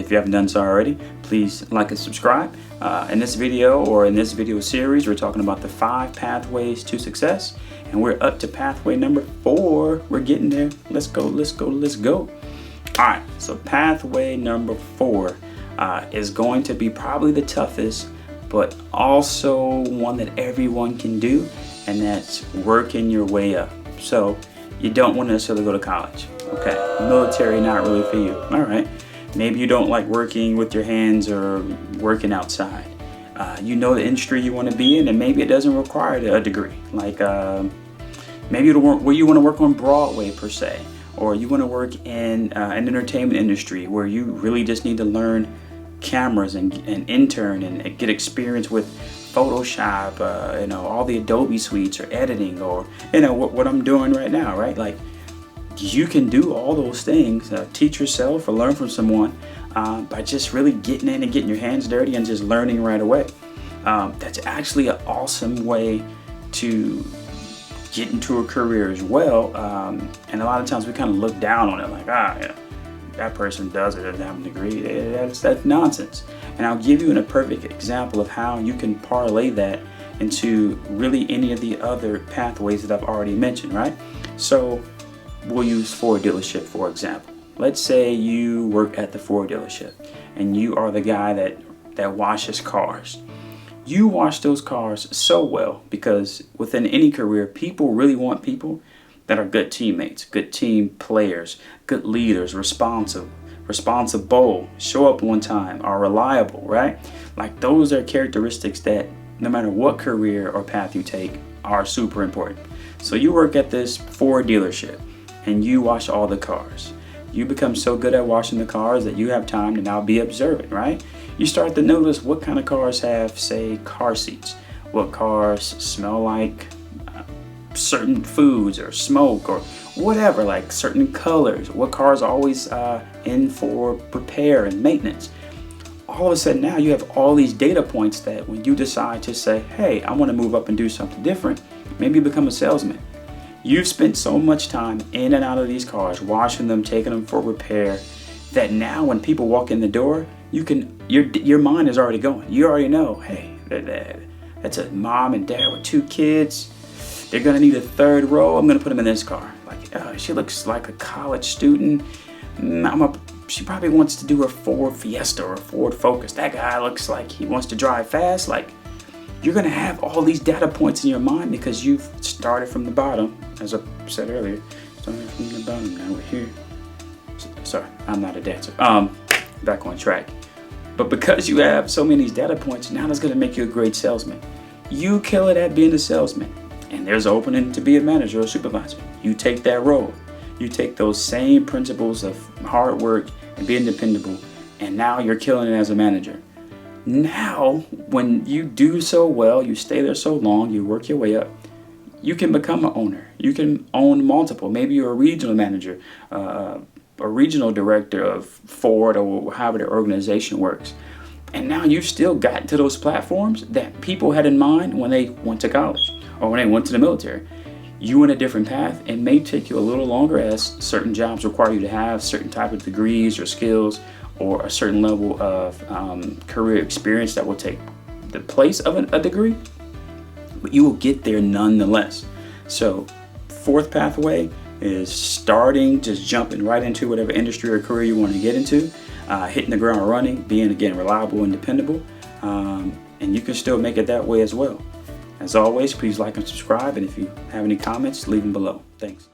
if you haven't done so already, please like and subscribe. In this video, or in this video series, we're talking about the 5 pathways to success, and we're up to pathway number 4. We're getting there. Let's go, let's go, let's go. All right, so pathway number 4 is going to be probably the toughest, but also one that everyone can do, and that's working your way up. So you don't want to necessarily go to college. Okay, military, not really for you. All right, maybe you don't like working with your hands or working outside. You know the industry you want to be in, and maybe it doesn't require a degree. Like maybe you want to work on Broadway per se, or you want to work in an entertainment industry where you really just need to learn cameras and intern and get experience with Photoshop, all the Adobe suites, or editing, or what I'm doing right now, right? Like, you can do all those things, teach yourself or learn from someone by just really getting in and getting your hands dirty and just learning right away. That's actually an awesome way to get into a career as well. And a lot of times we kind of look down on it, like, that person does it, doesn't have a degree. That's nonsense. And I'll give you a perfect example of how you can parlay that into really any of the other pathways that I've already mentioned, right? So we'll use Ford dealership, for example. Let's say you work at the Ford dealership and you are the guy that washes cars. You wash those cars so well because within any career, people really want people that are good teammates, good team players, good leaders, responsible, show up on time, are reliable, right? Like, those are characteristics that no matter what career or path you take are super important. So you work at this Ford dealership and you wash all the cars. You become so good at washing the cars that you have time to now be observant, right? You start to notice what kind of cars have, say, car seats, what cars smell like certain foods or smoke or whatever, like certain colors, what cars are always in for repair and maintenance. All of a sudden now you have all these data points that when you decide to say, hey, I want to move up and do something different, maybe you become a salesman. You've spent so much time in and out of these cars, washing them, taking them for repair, that now when people walk in the door, your mind is already going. You already know, hey, that's a mom and dad with 2 kids. They're gonna need a 3rd row. I'm gonna put them in this car. Like, she looks like a college student. She probably wants to do a Ford Fiesta or a Ford Focus. That guy looks like he wants to drive fast. Like, you're gonna have all these data points in your mind because you've started from the bottom, as I said earlier. Started from the bottom, now we're here. Sorry, I'm not a dancer. Back on track. But because you have so many of these data points, now that's gonna make you a great salesman. You kill it at being a salesman, and there's an opening to be a manager or supervisor. You take that role. You take those same principles of hard work and being dependable, and now you're killing it as a manager. Now, when you do so well, you stay there so long, you work your way up, you can become an owner. You can own multiple. Maybe you're a regional manager, a regional director of Ford, or however the organization works. And now you've still gotten to those platforms that people had in mind when they went to college or when they went to the military. You in a different path. It may take you a little longer, as certain jobs require you to have certain type of degrees or skills or a certain level of career experience that will take the place of a degree, but you will get there nonetheless. So 4th pathway is starting, just jumping right into whatever industry or career you want to get into, hitting the ground running, being, again, reliable and dependable, and you can still make it that way as well. As always, please like and subscribe, and if you have any comments, leave them below. Thanks.